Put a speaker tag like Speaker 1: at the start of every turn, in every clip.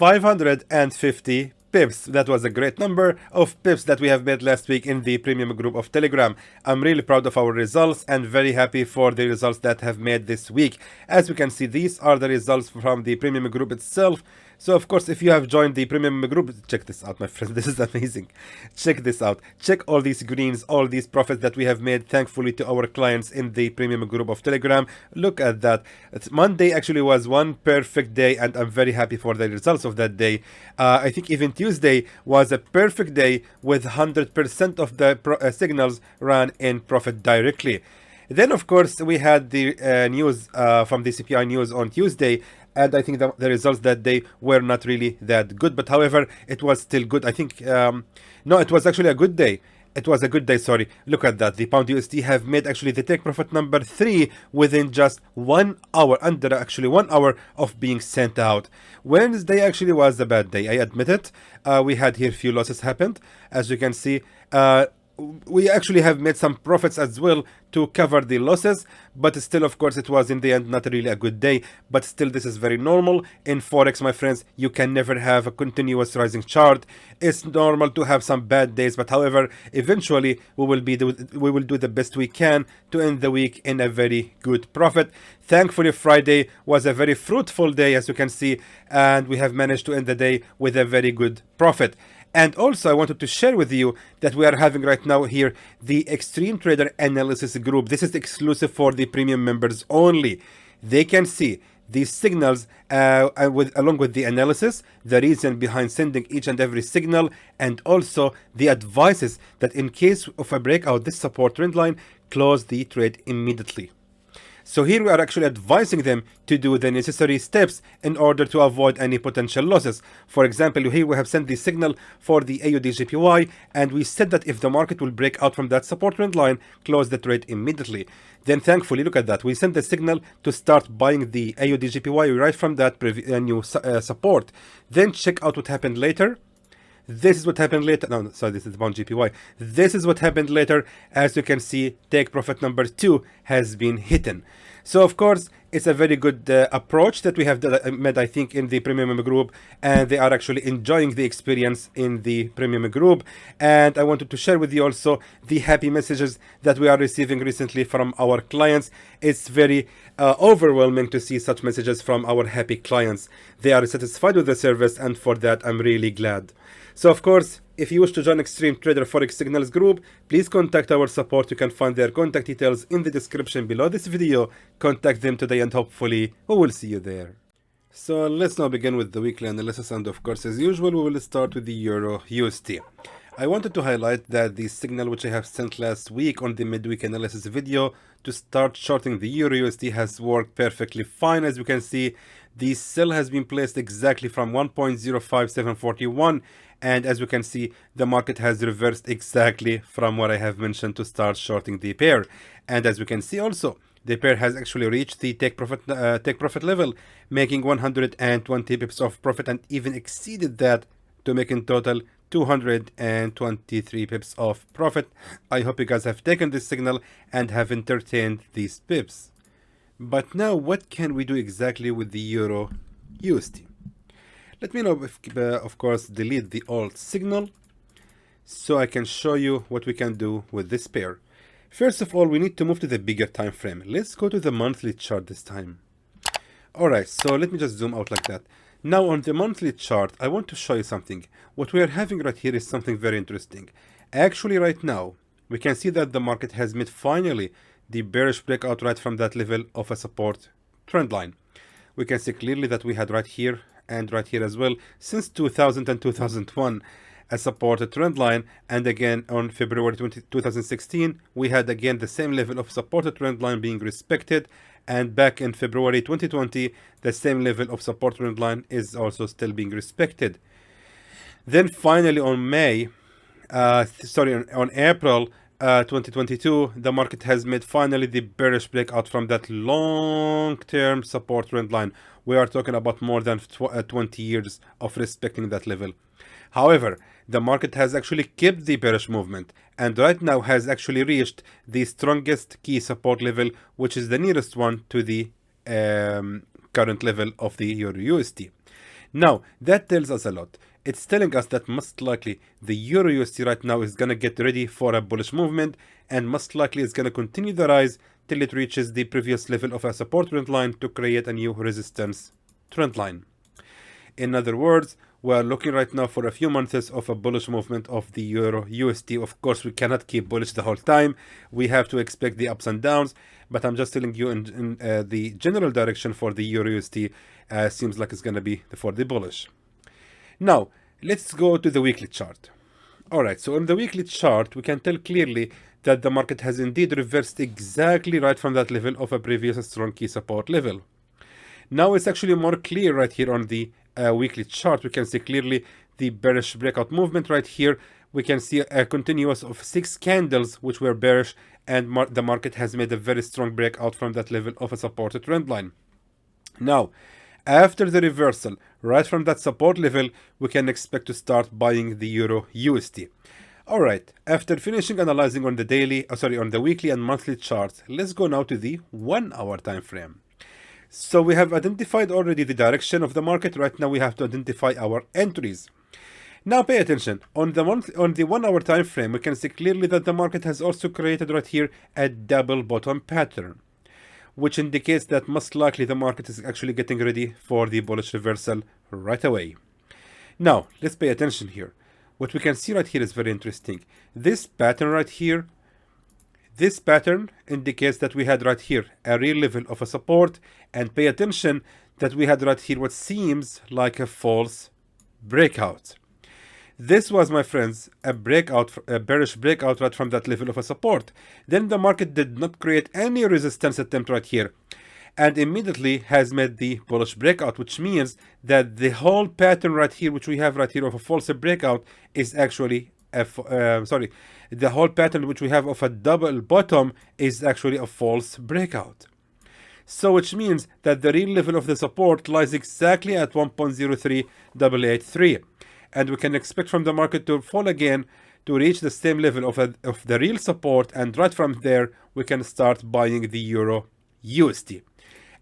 Speaker 1: 550 pips. That was a great number of pips that we have made last week in the premium group of Telegram. I'm really proud of our results and very happy for the results that have made this week. As we can see, these are the results from the premium group itself. So of course, if you have joined the premium group, check this out, my friends. This is amazing. Check this out. Check all these greens, all these profits that we have made, thankfully, to our clients in the premium group of Telegram. Look at that. Monday actually was one perfect day, and I'm very happy for the results of that day. I think even Tuesday was a perfect day with 100% of the signals ran in profit directly. Then, of course, we had the news from the CPI news on Tuesday, and I think the results that day were not really that good. But however, it was still good. I think, no, it was actually a good day. It was a good day, sorry. Look at that. The pound USD have made actually the take profit number 3 within just 1 hour, under actually 1 hour of being sent out. Wednesday actually was a bad day, I admit it. We had here few losses happened. As you can see, we actually have made some profits as well to cover the losses, but still, of course, it was in the end not really a good day. But still, this is very normal in Forex, my friends. You can never have a continuous rising chart. It's normal to have some bad days, but however, eventually we will do the best we can to end the week in a very good profit. Thankfully, Friday was a very fruitful day, as you can see, and we have managed to end the day with a very good profit. And also, I wanted to share with you that we are having right now here the Xtreme Trader Analysis Group. This is exclusive for the premium members only. They can see these signals along with the analysis, the reason behind sending each and every signal, and also the advices that in case of a breakout this support trend line, close the trade immediately. So here we are actually advising them to do the necessary steps in order to avoid any potential losses. For example, here we have sent the signal for the AUD JPY, and we said that if the market will break out from that support trend line, close the trade immediately. Then thankfully, look at that. We sent the signal to start buying the AUD JPY right from that new support. Then check out what happened later. This is what happened later. No, sorry, this is the pound JPY. This is what happened later. As you can see, take profit number 2 has been hidden. So, of course, it's a very good approach that we have made, I think, in the premium group, and they are actually enjoying the experience in the premium group. And I wanted to share with you also the happy messages that we are receiving recently from our clients. It's very overwhelming to see such messages from our happy clients. They are satisfied with the service, and for that, I'm really glad. So, of course, if you wish to join Xtreme Trader Forex Signals Group, please contact our support. You can find their contact details in the description below this video. Contact them today and hopefully we will see you there. So let's now begin with the weekly analysis, and of course, as usual, we will start with the Euro USD. I wanted to highlight that the signal which I have sent last week on the midweek analysis video to start shorting the Euro USD has worked perfectly fine. As you can see, the sell has been placed exactly from 1.05741, and as you can see, the market has reversed exactly from what I have mentioned to start shorting the pair. And as you can see also, the pair has actually reached the take profit level, making 120 pips of profit, and even exceeded that to make in total 223 pips of profit. I hope you guys have taken this signal and have entertained these pips. But now, what can we do exactly with the Euro USD? Let me know if, of course, delete the old signal so I can show you what we can do with this pair. First of all, we need to move to the bigger time frame. Let's go to the monthly chart this time. Alright, so let me just zoom out like that. Now on the monthly chart, I want to show you something. What we are having right here is something very interesting. Actually, right now, we can see that the market has made finally the bearish breakout right from that level of a support trend line. We can see clearly that we had right here and right here as well since 2000 and 2001 a supported trend line, and again on February 2016 we had again the same level of supported trend line being respected, and back in February 2020 the same level of support trend line is also still being respected. Then finally on on April 2022, the market has made finally the bearish breakout from that long-term support trend line. We are talking about more than 20 years of respecting that level. However, the market has actually kept the bearish movement, and right now has actually reached the strongest key support level, which is the nearest one to the current level of the Euro USD. Now, that tells us a lot. It's telling us that most likely the Euro USD right now is going to get ready for a bullish movement, and most likely it's going to continue the rise till it reaches the previous level of a support trend line to create a new resistance trend line. In other words, we are looking right now for a few months of a bullish movement of the Euro USD. Of course, we cannot keep bullish the whole time. We have to expect the ups and downs, but I'm just telling you in the general direction for the Euro USD seems like it's going to be for the bullish. Now, let's go to the weekly chart. Alright, so on the weekly chart, we can tell clearly that the market has indeed reversed exactly right from that level of a previous strong key support level. Now it's actually more clear right here on the weekly chart. We can see clearly the bearish breakout movement right here. We can see a continuous of 6 candles which were bearish, and the market has made a very strong breakout from that level of a supported trend line. Now, after the reversal right from that support level, we can expect to start buying the Euro USD. Alright, after finishing analyzing on the daily, on the weekly and monthly charts, let's go now to the 1 hour time frame. So we have identified already the direction of the market. Right now we have to identify our entries. Now pay attention. On the 1 hour time frame, we can see clearly that the market has also created right here a double bottom pattern, which indicates that most likely the market is actually getting ready for the bullish reversal right away. Now, let's pay attention here. What we can see right here is very interesting. This pattern right here, this pattern indicates that we had right here a real level of a support, and pay attention that we had right here what seems like a false breakout. This was, my friends, a bearish breakout right from that level of a support. Then the market did not create any resistance attempt right here, and immediately has made the bullish breakout, which means that the whole pattern right here, which we have right here of a false breakout, is actually the whole pattern which we have of a double bottom is actually a false breakout. So which means that the real level of the support lies exactly at 1.03883, and we can expect from the market to fall again to reach the same level of the real support, and right from there we can start buying the Euro USD.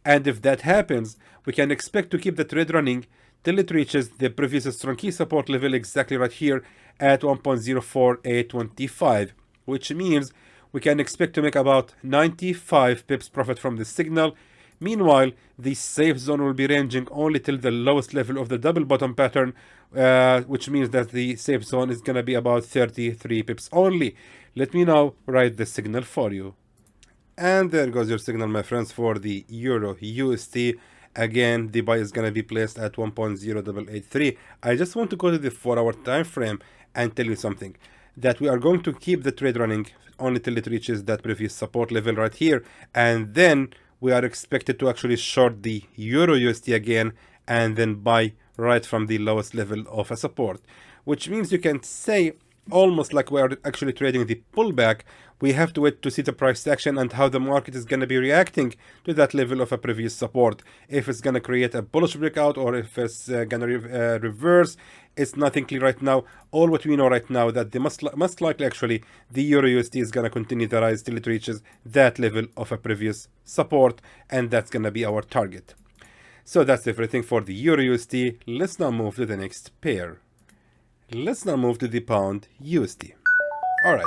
Speaker 1: And if that happens, we can expect to keep the trade running till it reaches the previous strong key support level exactly right here at 1.04825, which means we can expect to make about 95 pips profit from this signal. Meanwhile, the safe zone will be ranging only till the lowest level of the double bottom pattern, which means that the safe zone is going to be about 33 pips only. Let me now write the signal for you. And there goes your signal, my friends, for the Euro USD. Again, the buy is going to be placed at 1.0883. I just want to go to the 4 hour time frame and tell you something, that we are going to keep the trade running only till it reaches that previous support level right here, and then we are expected to actually short the Euro USD again and then buy right from the lowest level of a support, which means you can say almost like we are actually trading the pullback. We have to wait to see the price action and how the market is going to be reacting to that level of a previous support. If it's going to create a bullish breakout or if it's going to reverse, it's nothing clear right now. All what we know right now that the most likely actually the Euro USD is going to continue the rise till it reaches that level of a previous support, and that's going to be our target. So that's everything for the Euro USD. Let's now move to the next pair. Let's now move to the Pound USD. Alright,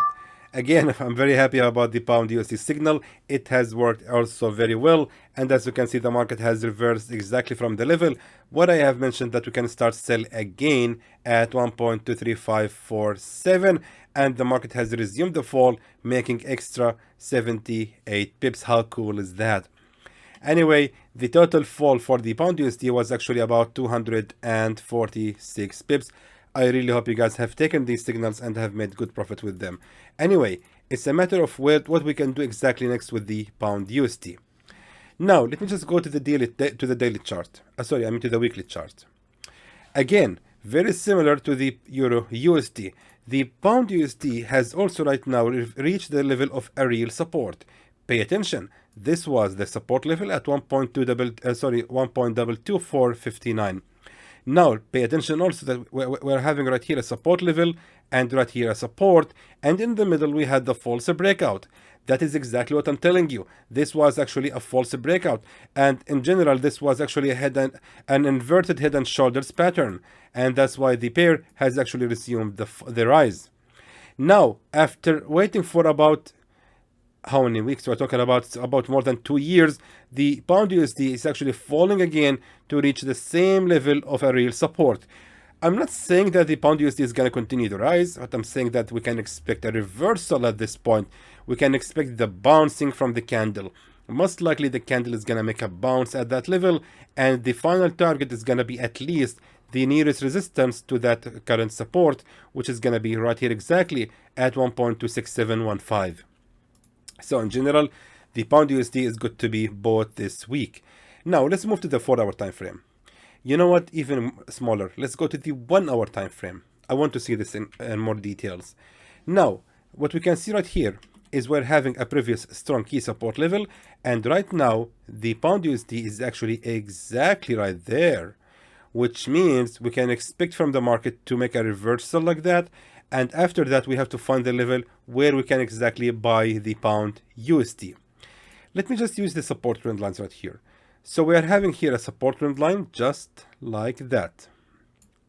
Speaker 1: again, I'm very happy about the Pound USD signal. It has worked also very well, and as you can see, the market has reversed exactly from the level what I have mentioned, that we can start sell again at 1.23547, and the market has resumed the fall, making extra 78 pips. How cool is that? Anyway, the total fall for the Pound USD was actually about 246 pips. I really hope you guys have taken these signals and have made good profit with them. Anyway, it's a matter of what we can do exactly next with the Pound USD. Now, let me just go to the daily chart. To the weekly chart. Again, very similar to the Euro USD. The Pound USD has also right now reached the level of a real support. Pay attention. This was the support level at 1.22459. Now, pay attention also that we're having right here a support level and right here a support, and in the middle we had the false breakout. That is exactly what I'm telling you. This was actually a false breakout, and in general this was actually an inverted head and shoulders pattern, and that's why the pair has actually resumed the rise. Now, after waiting for about how many weeks we're talking about more than 2 years, the pound USD is actually falling again to reach the same level of a real support. I'm not saying that the pound USD is going to continue to rise, but I'm saying that we can expect a reversal at this point. We can expect the bouncing from the candle. Most likely the candle is going to make a bounce at that level, and the final target is going to be at least the nearest resistance to that current support, which is going to be right here exactly at 1.26715. So in general, the pound USD is good to be bought this week. Now let's move to the 4-hour time frame. You know what? Even smaller. Let's go to the 1-hour time frame. I want to see this in more details. Now, what we can see right here is we're having a previous strong key support level, and right now the pound USD is actually exactly right there, which means we can expect from the market to make a reversal like that, and after that we have to find the level where we can exactly buy the pound USD. Let me just use the support trend lines right here. So we are having here a support trend line just like that.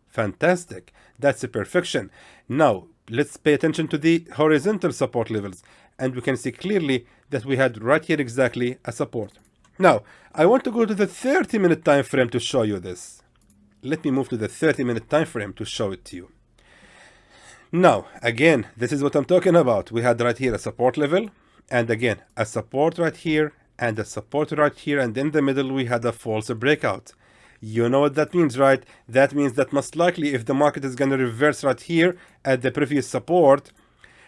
Speaker 1: Fantastic. That's a perfection. Now let's pay attention to the horizontal support levels, and we can see clearly that we had right here exactly a support. Now I want to go to the 30-minute time frame to show you this. Let me move to the 30-minute time frame to show it to you. Now, again, this is what I'm talking about. We had right here a support level, and again, a support right here, and a support right here, and in the middle we had a false breakout. You know what that means, right? That means that most likely if the market is going to reverse right here at the previous support,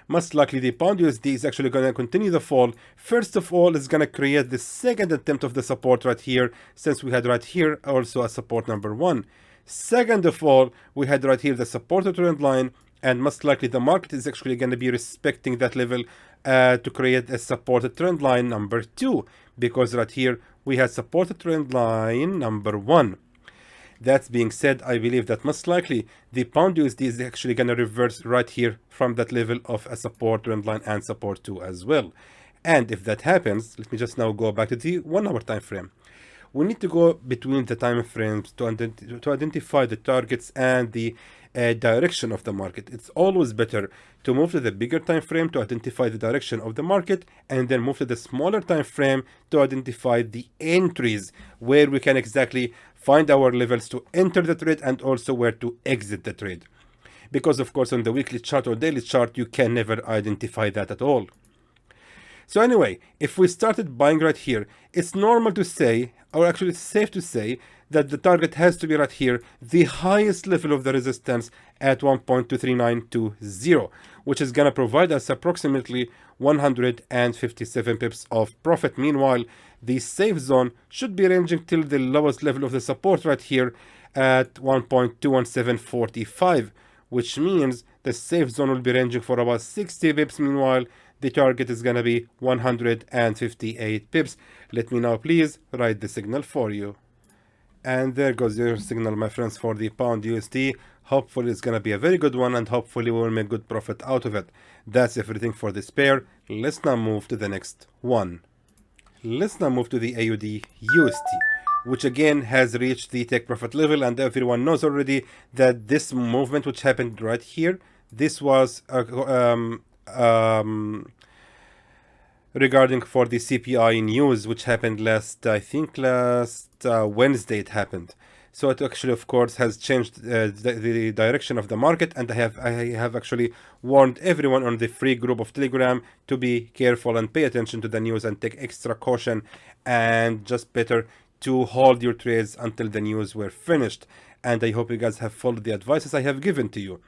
Speaker 1: most likely the pound USD is actually going to continue the fall. First of all, it's going to create the second attempt of the support right here, since we had right here also a support number 1. Second of all, we had right here the supported trend line, and most likely the market is actually going to be respecting that level to create a supported trend line number 2, because right here we had supported trend line number 1. That being said, I believe that most likely the pound USD is actually going to reverse right here from that level of a support trend line and support 2 as well. And if that happens, let me just now go back to the 1-hour time frame. We need to go between the time frames to identify the targets and the direction of the market. It's always better to move to the bigger time frame to identify the direction of the market, and then move to the smaller time frame to identify the entries where we can exactly find our levels to enter the trade and also where to exit the trade. Because of course on the weekly chart or daily chart you can never identify that at all. So anyway, if we started buying right here, it's normal to say, or actually it's safe to say, that the target has to be right here, the highest level of the resistance at 1.23920, which is going to provide us approximately 157 pips of profit. Meanwhile, the safe zone should be ranging till the lowest level of the support right here at 1.21745, which means the safe zone will be ranging for about 60 pips. Meanwhile, the target is going to be 158 pips. Let me now please write the signal for you. And there goes your signal, my friends, for the pound USD. Hopefully it's going to be a very good one, and hopefully we will make good profit out of it. That's everything for this pair. Let's now move to the next one. Let's now move to the AUD USD, which again has reached the take profit level, and everyone knows already that this movement which happened right here, this was regarding for the CPI news, which happened last Wednesday it happened. So it actually of course has changed the direction of the market, and I have actually warned everyone on the free group of Telegram to be careful and pay attention to the news and take extra caution, and just better to hold your trades until the news were finished. And I hope you guys have followed the advices I have given to you.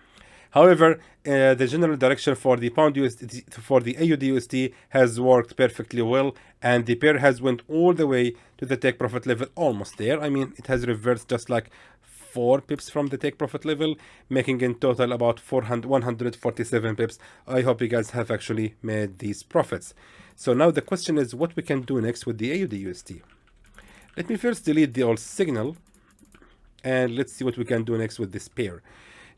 Speaker 1: However, the general direction for the pound USD, for the AUD USD, has worked perfectly well, and the pair has went all the way to the take profit level, almost there. I mean, it has reversed just like 4 pips from the take profit level, making in total about 147 pips. I hope you guys have actually made these profits. So now the question is what we can do next with the AUD USD. Let me first delete the old signal, And let's see what we can do next with this pair.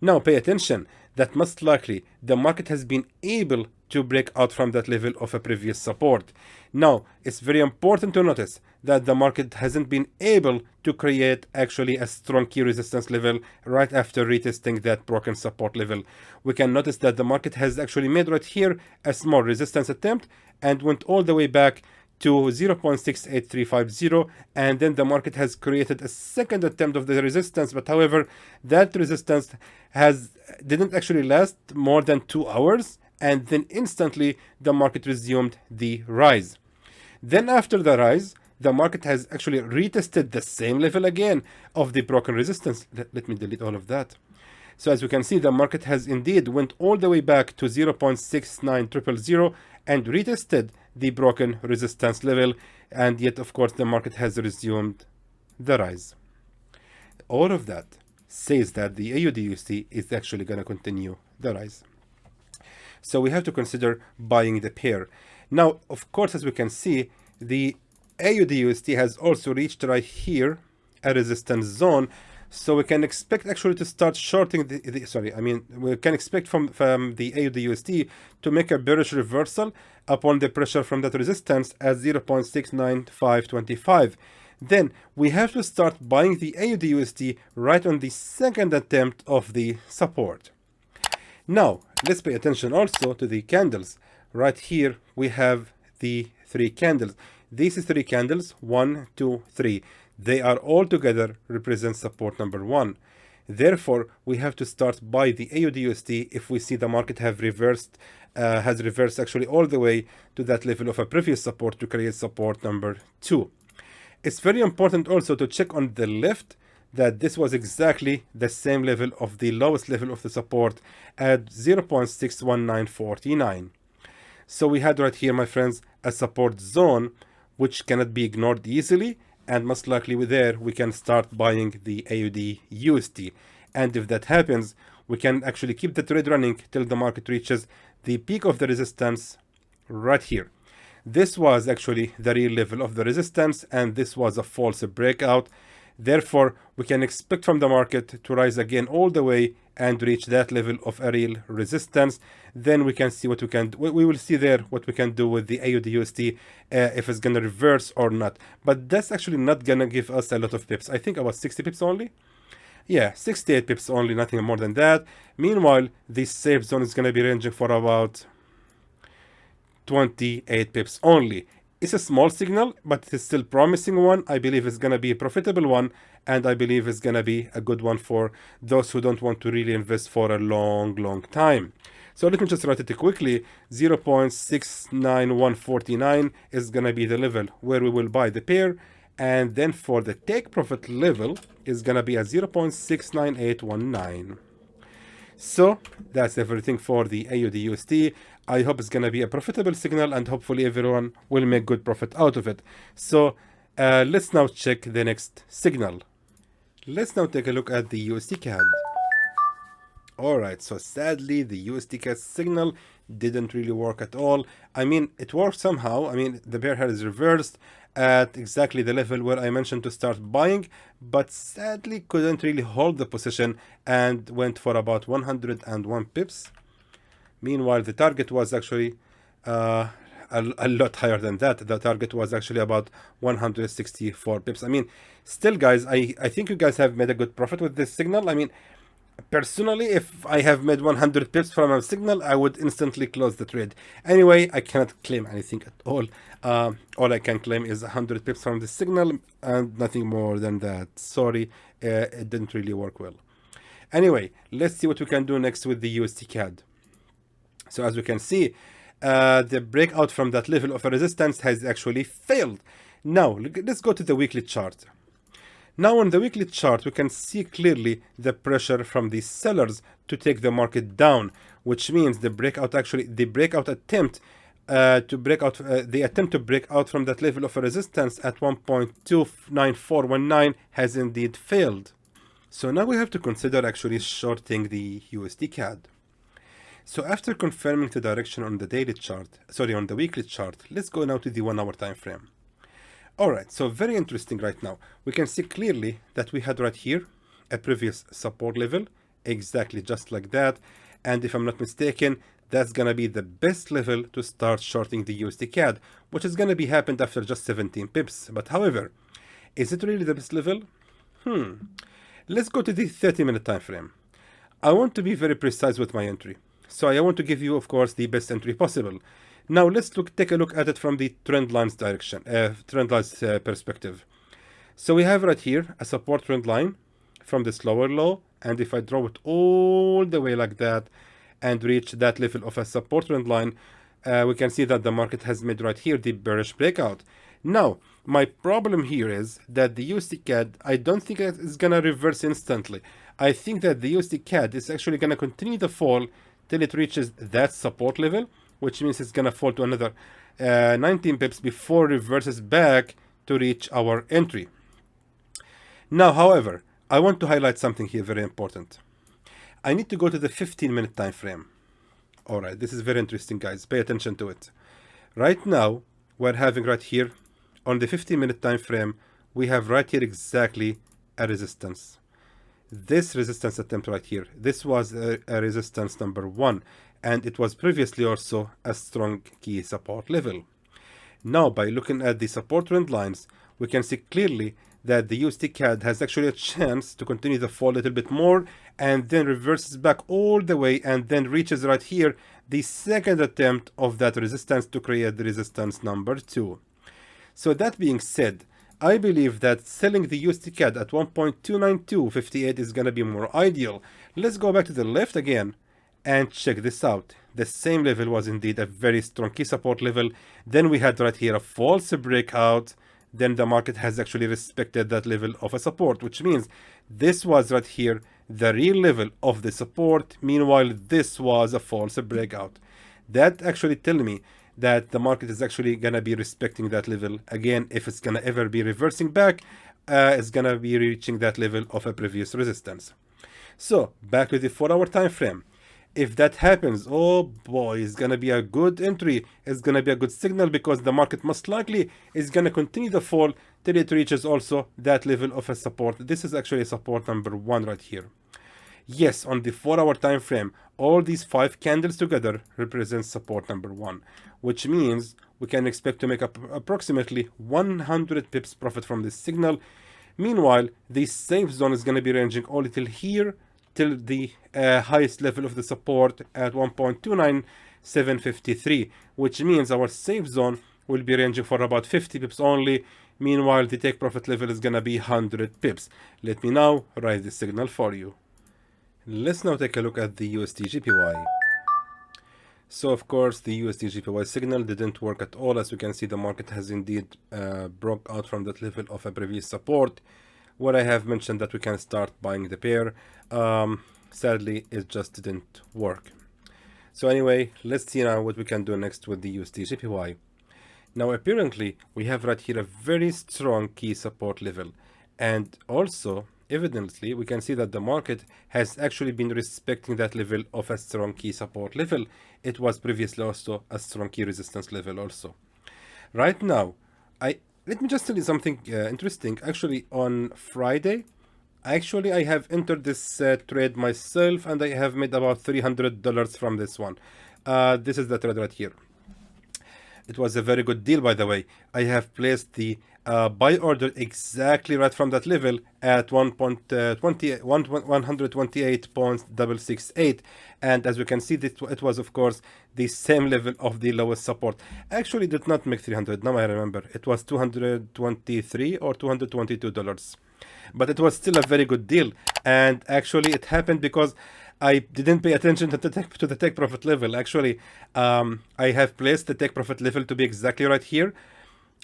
Speaker 1: Now pay attention that most likely the market has been able to break out from that level of a previous support. Now it's very important to notice that the market hasn't been able to create actually a strong key resistance level right after retesting that broken support level. We can notice that the market has actually made right here a small resistance attempt and went all the way back to 0.68350, and then the market has created a second attempt of the resistance, but however that resistance didn't actually last more than 2 hours, and then instantly the market resumed the rise. Then after the rise, the market has actually retested the same level again of the broken resistance. Let me delete all of that. So as you can see, the market has indeed went all the way back to 0.69000 and retested the broken resistance level, and yet of course the market has resumed the rise. All of that says that the AUD USD is actually going to continue the rise. So we have to consider buying the pair. Now, of course, as we can see, the AUD USD has also reached right here a resistance zone. So we can expect actually to start shorting we can expect from the AUD USD to make a bearish reversal upon the pressure from that resistance at 0.69525. Then we have to start buying the AUD USD right on the second attempt of the support. Now, let's pay attention also to the candles. Right here we have the 3 candles. These 3 candles, 1, 2, 3. They are all together represent support number 1. Therefore, we have to start buy the AUD USD if we see the market has reversed actually all the way to that level of a previous support to create support number 2. It's very important also to check on the left that this was exactly the same level of the lowest level of the support at 0.61949. So we had right here, my friends, a support zone which cannot be ignored easily, and most likely there we can start buying the AUD USD. And if that happens, we can actually keep the trade running till the market reaches the peak of the resistance right here. This was actually the real level of the resistance, and this was a false breakout. Therefore, we can expect from the market to rise again all the way and reach that level of a real resistance. Then we can see what we will see there what we can do with the AUD USD, if it's gonna reverse or not. But that's actually not gonna give us a lot of pips. I think about 60 pips only. Yeah, 68 pips only, nothing more than that. Meanwhile, this safe zone is gonna be ranging for about 28 pips only. It's a small signal, but it's still promising one. I believe it's going to be a profitable one, and I believe it's going to be a good one for those who don't want to really invest for a long time. So let me just write it quickly. 0.69149 is going to be the level where we will buy the pair, and then for the take profit level is going to be at 0.69819. So that's everything for the AUD USD. I hope it's going to be a profitable signal, and hopefully everyone will make good profit out of it. So let's now check the next signal. Let's now take a look at the USD CAD. Alright, so sadly the USD CAD signal didn't really work at all. I mean, it worked somehow. I mean, the bear has reversed at exactly the level where I mentioned to start buying, but sadly couldn't really hold the position and went for about 101 pips. Meanwhile, the target was actually a lot higher than that. The target was actually about 164 pips. I mean, still guys, I think you guys have made a good profit with this signal. I mean, personally, if I have made 100 pips from a signal, I would instantly close the trade. Anyway, I cannot claim anything at all. All I can claim is 100 pips from the signal and nothing more than that. Sorry, it didn't really work well. Anyway, let's see what we can do next with the USD CAD. So as we can see, the breakout from that level of resistance has actually failed. Now, let's go to the weekly chart. Now on the weekly chart, we can see clearly the pressure from the sellers to take the market down, which means the breakout attempt to break out from that level of resistance at 1.29419 has indeed failed. So now we have to consider actually shorting the USD CAD. So after confirming the direction on the daily chart, on the weekly chart, let's go now to the 1 hour time frame. All right, so very interesting right now. We can see clearly that we had right here a strong breakout from that level of resistance at 1.29419. Then we had right here a strong breakout from that level of resistance at 1.29419. a previous support level, exactly just like that. And if I'm not mistaken, that's gonna be the best level to start shorting the USD CAD, which is gonna be happened after just 17 pips. But however, is it really the best level? Let's go to the 30-minute time frame. I want to be very precise with my entry, so I want to give you, of course, the best entry possible. Now let's take a look at it from the trend lines direction, perspective. So we have right here a support trend line from this lower low, and if I draw it all the way like that and reach that level of a support trend line, we can see that the market has made right here the bearish breakout. Now, my problem here is that the USD CAD, I don't think it's gonna reverse instantly. I think that the USD CAD is actually gonna continue to fall till it reaches that support level, which means it's gonna fall to another 19 pips before it reverses back to reach our entry. Now, however, I want to highlight something here very important. I need to go to the 15-minute time frame. Alright, this is very interesting, guys. Pay attention to it. Right now, we're having right here, on the 15-minute time frame, we have right here exactly a resistance. This resistance attempt right here, this was a resistance number 1, and it was previously also a strong key support level. Now, by looking at the support trend lines, we can see clearly that the USD CAD has actually a chance to continue to fall a little bit more and then reverses back all the way and then reaches right here the second attempt of that resistance to create the resistance number 2. So that being said, I believe that selling the USD CAD at 1.29258 is going to be more ideal. Let's go back to the left again and check this out. The same level was indeed a very strong key support level. Then we had right here a false breakout. Then the market has actually respected that level of a support, which means this was right here the real level of the support. Meanwhile, this was a false breakout. That actually tells me that the market is actually going to be respecting that level. Again, if it's going to ever be reversing back, it's going to be reaching that level of a previous resistance. So back to the 4-hour time frame. If that happens, oh boy, it's going to be a good entry. It's going to be a good signal because the market most likely is going to continue to fall till it reaches also that level of a support. This is actually support number 1 right here. Yes, on the 4-hour time frame, all these 5 candles together represent support number 1, which means we can expect to make up approximately 100 pips profit from this signal. Meanwhile, the safe zone is going to be ranging all till here, till the highest level of the support at 1.29753, which means our safe zone will be ranging for about 50 pips only. Meanwhile, the take profit level is going to be 100 pips. Let me now write the signal for you. Let's now take a look at the USD JPY. So of course the USD JPY signal didn't work at all. As we can see, the market has indeed broke out from that level of a previous support where I have mentioned that we can start buying the pair. Sadly, it just didn't work. So anyway, let's see now what we can do next with the USD JPY. Now apparently we have right here a very strong key support level, and also evidently we can see that the market has actually been respecting that level of a strong key support level. It was previously also a strong key resistance level also. Right now, let me just tell you something interesting. Actually, on Friday, I have entered this trade myself, and I have made about $300 from this one. This is the trade right here. It was a very good deal, by the way. I have placed the buy order exactly right from that level at 128.668, and as we can see, it was of course the same level of the lowest support. Actually did not make 300, now I remember, it was 223 or $222, but it was still a very good deal. And actually it happened because I didn't pay attention to the take profit level. Actually, I have placed the take profit level to be exactly right here.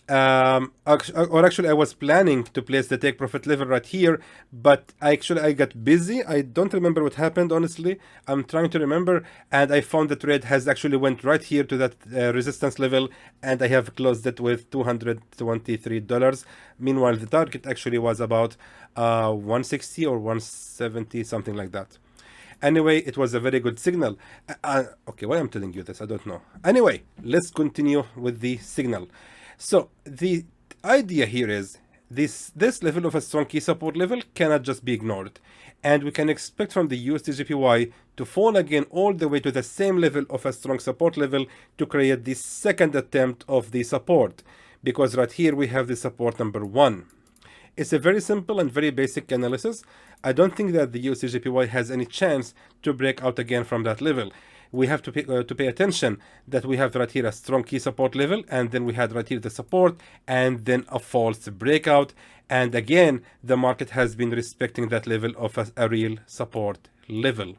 Speaker 1: Actually, I was planning to place the take profit level right here, but I got busy. I don't remember what happened, honestly. I'm trying to remember, and I found the trade has actually went right here to that resistance level, and I have closed it with $223. Meanwhile, the target actually was about 160 or 170, something like that. Anyway, it was a very good signal. Okay, why I'm telling you this, I don't know. Anyway, let's continue with the signal. So the idea here is this level of a strong key support level cannot just be ignored. And we can expect from the USD JPY to fall again all the way to the same level of a strong support level to create the second attempt of the support. Because right here we have the support number 1. It's a very simple and very basic analysis. I don't think that the USD JPY has any chance to break out again from that level. We have to pay attention that we have right here a strong key support level, and then we had right here the support, and then a false breakout. And again, the market has been respecting that level of a real support level.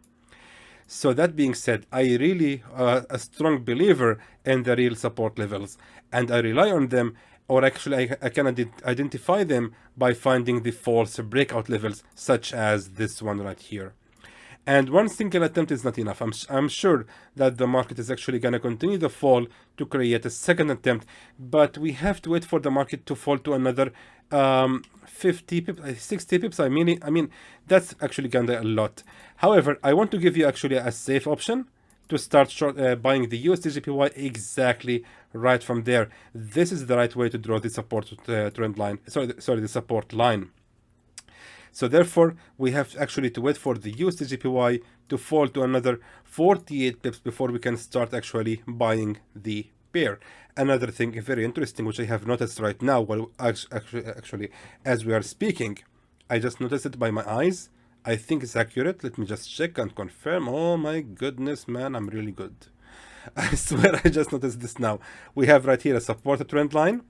Speaker 1: So that being said, I really a strong believer in the real support levels, and I rely on them, or actually I can identify them by finding the false breakout levels, such as this one right here. And one single attempt is not enough. I'm sure that the market is actually going to continue the fall to create a second attempt, but we have to wait for the market to fall to another 50 pips, 60 pips. I mean that's actually kind of a lot. However, I want to give you actually a safe option to start buying the USD JPY exactly right from there. This is the right way to draw the support trend line. Sorry, the support line. So therefore, we have actually to wait for the USD JPY to fall to another 48 pips before we can start actually buying the pair. Another thing very interesting, which I have noticed right now, well, actually as we are speaking, I just noticed it by my eyes. I think it's accurate. Let me just check and confirm. Oh my goodness, man, I'm really good. I swear I just noticed this now. We have right here a support trend line.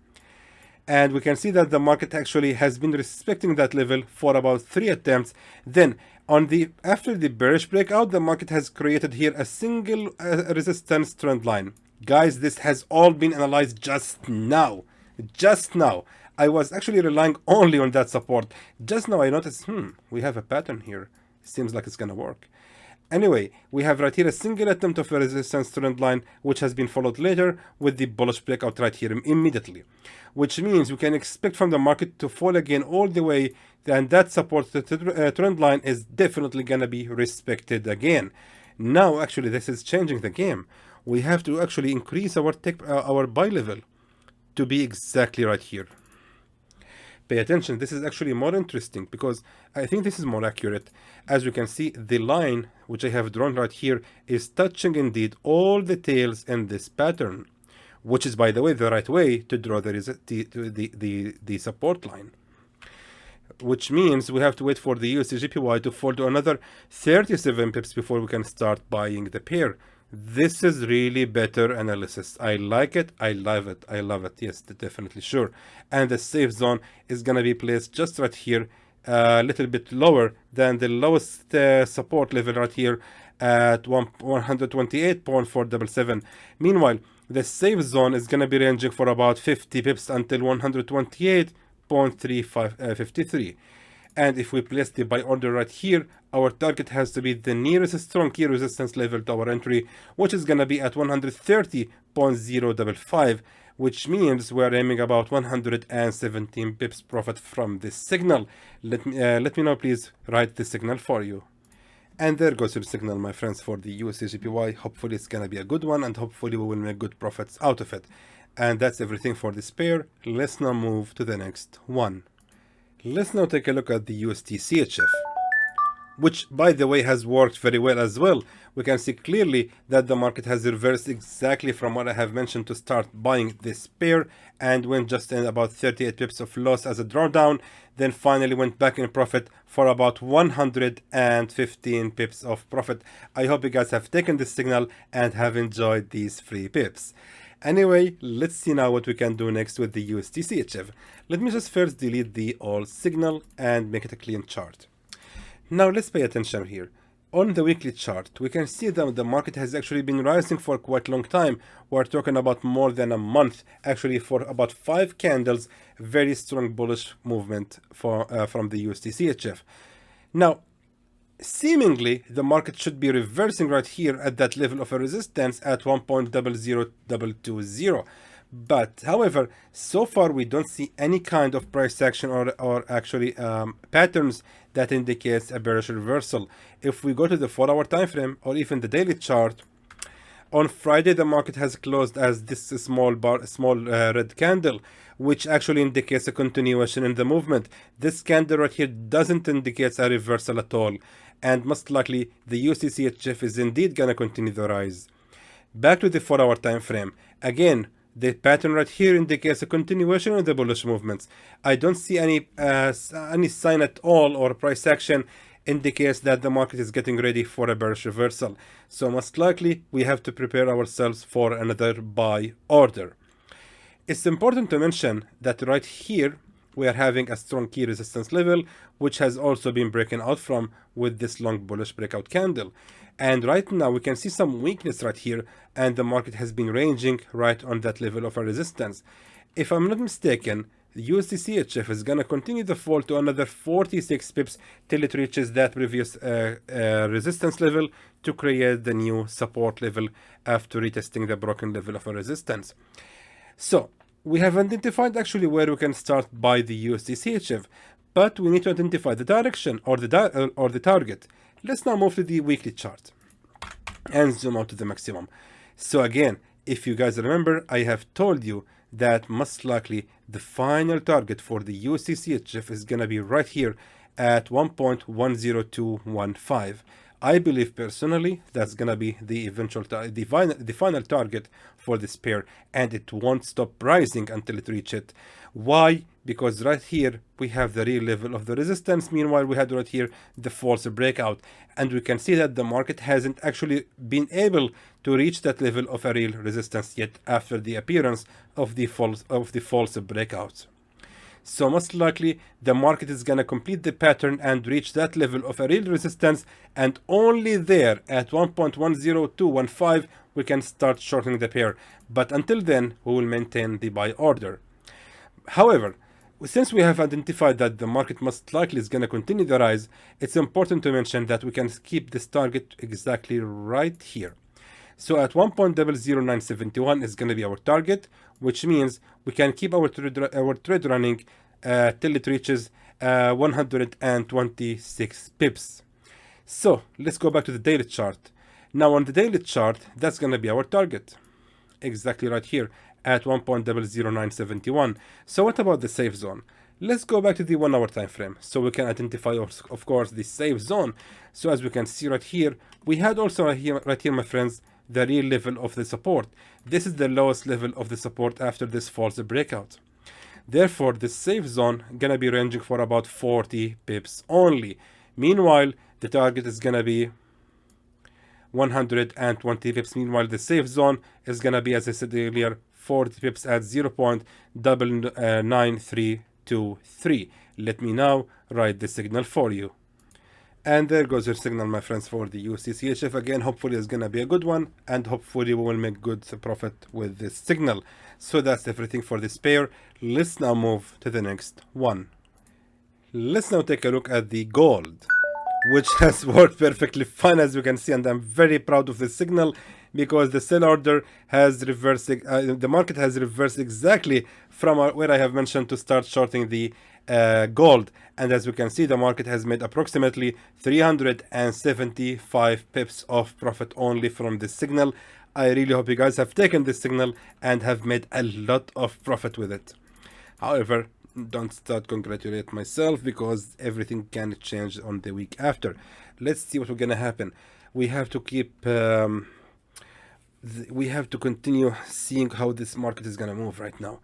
Speaker 1: And we can see that the market actually has been respecting that level for about 3 attempts. Then after the bearish breakout, the market has created here a single resistance trend line. Guys, this has all been analyzed just now. Just now. I was actually relying only on that support. Just now I noticed, we have a pattern here. Seems like it's gonna work. Anyway, we have right here a single attempt of a resistance trend line, which has been followed later with the bullish breakout right here immediately. Which means we can expect from the market to fall again all the way, and that support trend line is definitely going to be respected again. Now, actually, this is changing the game. We have to actually increase our buy level to be exactly right here. Pay attention, this is actually more interesting because I think this is more accurate. As you can see, the line which I have drawn right here is touching indeed all the tails in this pattern, which is, by the way, the right way to draw the support line. Which means we have to wait for the USD JPY to fall to another 37 pips before we can start buying the pair. This is really better analysis. I like it. I love it. I love it. Yes, definitely, sure. And the safe zone is going to be placed just right here, a little bit lower than the lowest support level right here at 128.477. Meanwhile, the safe zone is going to be ranging for about 50 pips until 128.353. And if we place the buy order right here, our target has to be the nearest strong key resistance level to our entry, which is going to be at 130.055, which means we're aiming about 117 pips profit from this signal. Let me now please write the signal for you. And there goes your signal, my friends, for the USD JPY. Hopefully it's going to be a good one, and hopefully we will make good profits out of it. And that's everything for this pair. Let's now move to the next one. Let's now take a look at the USD CHF, which, by the way, has worked very well as well. We can see clearly that the market has reversed exactly from what I have mentioned to start buying this pair, and went just in about 38 pips of loss as a drawdown, then finally went back in profit for about 115 pips of profit. I hope you guys have taken this signal and have enjoyed these free pips. Anyway, let's see now what we can do next with the USD CHF. Let me just first delete the all signal and make it a clean chart. Now let's pay attention here. On the weekly chart, we can see that the market has actually been rising for quite a long time. We're talking about more than a month, actually for about 5 candles, very strong bullish movement from the USD CHF. Now, seemingly, the market should be reversing right here at that level of a resistance at 1.00220. But, however, so far we don't see any kind of price action or actually patterns that indicates a bearish reversal. If we go to the 4-hour time frame or even the daily chart, On Friday, the market has closed as this small red candle, which actually indicates a continuation in the movement. This candle right here doesn't indicate a reversal at all, and most likely the USD CHF is indeed gonna continue the rise. Back to the 4-hour time frame. Again, the pattern right here indicates a continuation of the bullish movements. I don't see any sign at all, or price action indicates that the market is getting ready for a bearish reversal. So most likely we have to prepare ourselves for another buy order. It's important to mention that right here we are having a strong key resistance level, which has also been broken out from with this long bullish breakout candle. And right now we can see some weakness right here, and the market has been ranging right on that level of a resistance. If I'm not mistaken, the USD CHF is gonna continue the fall to another 46 pips till it reaches that previous resistance level to create the new support level after retesting the broken level of a resistance. So we have identified actually where we can start by the USD CHF, but we need to identify the direction or the target. Let's now move to the weekly chart and zoom out to the maximum. So again, if you guys remember, I have told you that most likely the final target for the USD CHF is gonna be right here at 1.10215. I believe personally that's gonna be the eventual the final target for this pair, and it won't stop rising until it reaches it. Why? Because right here we have the real level of the resistance. Meanwhile, we had right here the false breakout, and we can see that the market hasn't actually been able to reach that level of a real resistance yet after the appearance of the false breakout. So most likely the market is gonna complete the pattern and reach that level of a real resistance, and only there at 1.10215 we can start shorting the pair. But until then we will maintain the buy order. However, since we have identified that the market most likely is going to continue the rise, it's important to mention that we can keep this target exactly right here. So at 1.00971 is going to be our target, which means we can keep our trade running till it reaches 126 pips. So let's go back to the daily chart. Now on the daily chart, that's going to be our target, exactly right here at 1.00971. So what about the safe zone? Let's go back to the 1 hour time frame so we can identify, of course, the safe zone. So as we can see right here, we had also right here, my friends, the real level of the support. This is the lowest level of the support after this false breakout. Therefore, the safe zone gonna be ranging for about 40 pips only. Meanwhile, the target is gonna be 120 pips. Meanwhile, the safe zone is gonna be, as I said earlier, 40 pips at 0.99323. Let me now write the signal for you. And there goes your signal, my friends, for the USD CHF. Again, hopefully it's gonna be a good one, and hopefully we will make good profit with this signal. So that's everything for this pair. Let's now move to the next one. Let's now take a look at the gold, which has worked perfectly fine, as you can see, and I'm very proud of this signal because the sell order has reversed, the market has reversed exactly from where I have mentioned to start shorting the gold. And as we can see, the market has made approximately 375 pips of profit only from this signal. I really hope you guys have taken this signal and have made a lot of profit with it. However, don't start congratulate myself because everything can change on the week after. Let's see what we're gonna happen. We have to keep we have to continue seeing how this market is gonna move right now.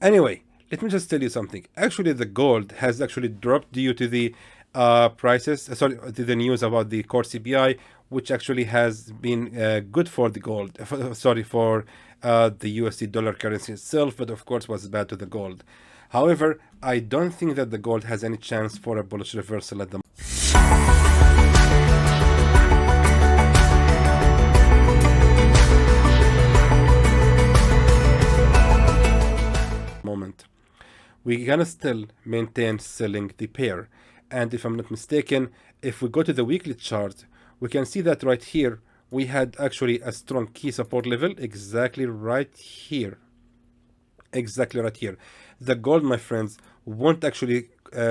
Speaker 1: Anyway, let me just tell you something. Actually, the gold has actually dropped due to the to the news about the core CPI, which actually has been good for the gold, for the USD dollar currency itself, but of course was bad to the gold. However, I don't think that the gold has any chance for a bullish reversal at the moment. We're gonna still maintain selling the pair. And if I'm not mistaken, if we go to the weekly chart, we can see that right here, we had actually a strong key support level exactly right here. Exactly right here. The gold, my friends, won't actually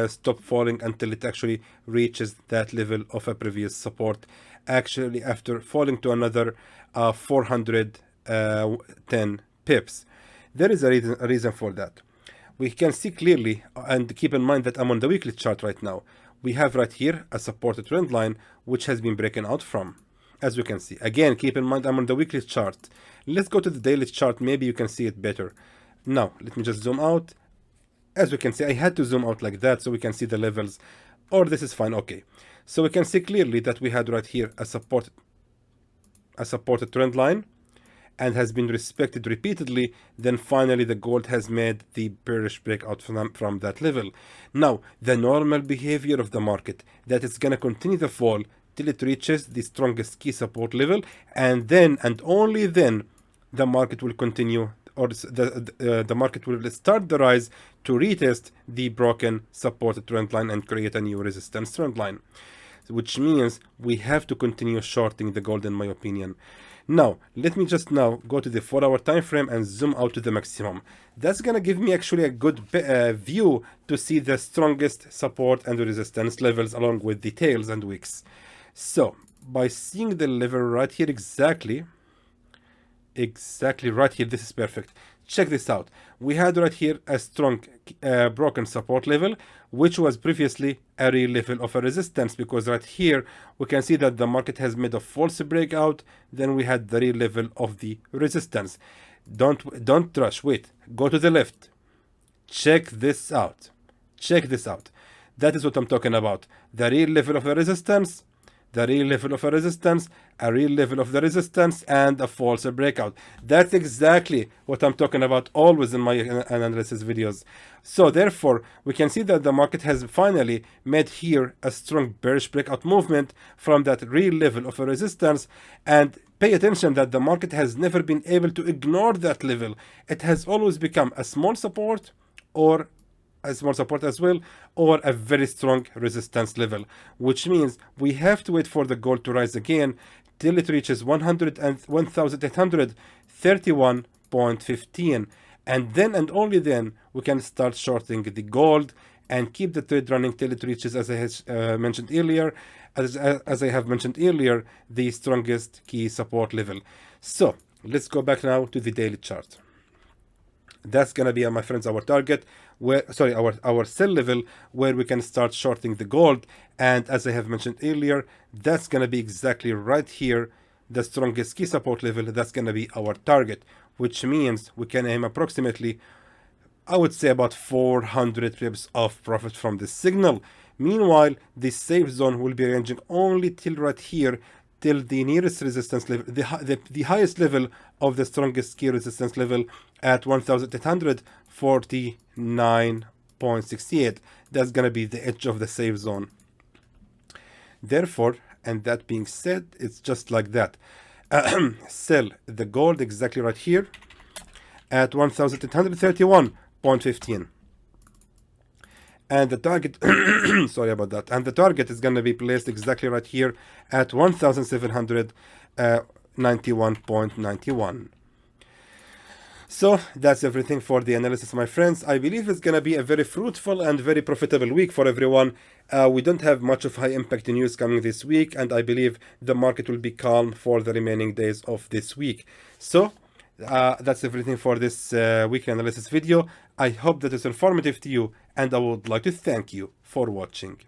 Speaker 1: stop falling until it actually reaches that level of a previous support. actually after falling to another 410 pips. There is a reason for that. We can see clearly, and keep in mind that I'm on the weekly chart right now. We have right here a supported trend line which has been breaking out from, as we can see. Again, keep in mind I'm on the weekly chart. Let's go to the daily chart, maybe you can see it better. Now, let me just zoom out. As we can see, I had to zoom out like that so we can see the levels, or this is fine, okay. So we can see clearly that we had right here a supported trend line and has been respected repeatedly. Then finally the gold has made the bearish breakout from that level. Now, the normal behavior of the market, that it's going to continue the fall till it reaches the strongest key support level, and then and only then the market will continue, or the market will start the rise to retest the broken supported trend line and create a new resistance trend line, which means we have to continue shorting the gold in my opinion. Now, let me just now go to the 4-hour time frame and zoom out to the maximum. That's gonna give me actually a good view to see the strongest support and resistance levels along with the tails and wicks. So, by seeing the level right here exactly right here, this is perfect. Check this out. We had right here a strong broken support level, which was previously a real level of a resistance, because right here we can see that the market has made a false breakout. Then we had the real level of the resistance. Don't rush, wait, go to the left. Check this out. Check this out. That is what I'm talking about. The real level of a resistance, the real level of a resistance, a real level of the resistance, and a false breakout. That's exactly what I'm talking about always in my analysis videos. So therefore, we can see that the market has finally made here a strong bearish breakout movement from that real level of a resistance. And pay attention that the market has never been able to ignore that level. It has always become a small support, or a small support as well, or a very strong resistance level, which means we have to wait for the gold to rise again till it reaches 1,831.15, and then and only then we can start shorting the gold and keep the trade running till it reaches, as I have mentioned earlier, the strongest key support level. So let's go back now to the daily chart. That's gonna be, my friends, our target, our sell level, where we can start shorting the gold. And as I have mentioned earlier, that's gonna be exactly right here, the strongest key support level. That's gonna be our target, which means we can aim approximately, I would say, about 400 pips of profit from this signal. Meanwhile, the safe zone will be ranging only till right here, till the nearest resistance level, the highest level of the strongest key resistance level at 1,849.68. That's gonna be the edge of the safe zone. Therefore, and that being said, it's just like that. Sell the gold exactly right here at 1,831.15. And the target, sorry about that, and the target is going to be placed exactly right here at 1,791.91. So that's everything for the analysis, my friends. I believe it's going to be a very fruitful and very profitable week for everyone. We don't have much of high impact news coming this week, and I believe the market will be calm for the remaining days of this week. So that's everything for this weekly analysis video. I hope that it's informative to you, and I would like to thank you for watching.